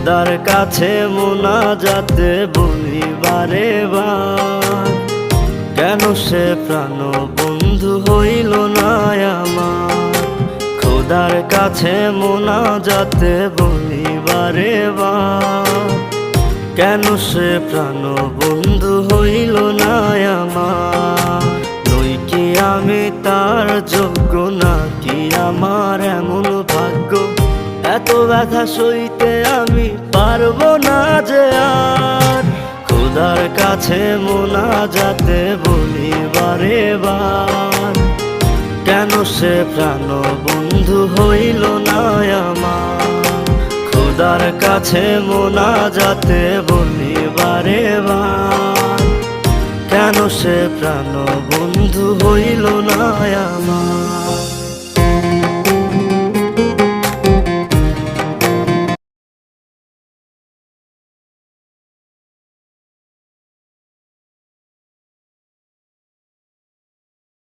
খোদার কাছে মোনাজাতে বলি বারে বার, কেন সে প্রাণ বন্ধু হইল না আমার। খোদার কাছে মোনাজাতে বলি বারে বার, কেন সে প্রাণ বন্ধু হইল না আমার। নই কি আমি তার যোগ্য, নাকি আমার এমন ভাগ্য, এত ব্যথা সইতে আমি পারবো না যে আর। খোদার কাছে মোনাজাতে বলি বারে বার, কেন সে প্রাণ বন্ধু হইল না আমার। খোদার কাছে মোনাজাতে বলি বারে বার, কেন সে প্রাণ বন্ধু হইল না আমার।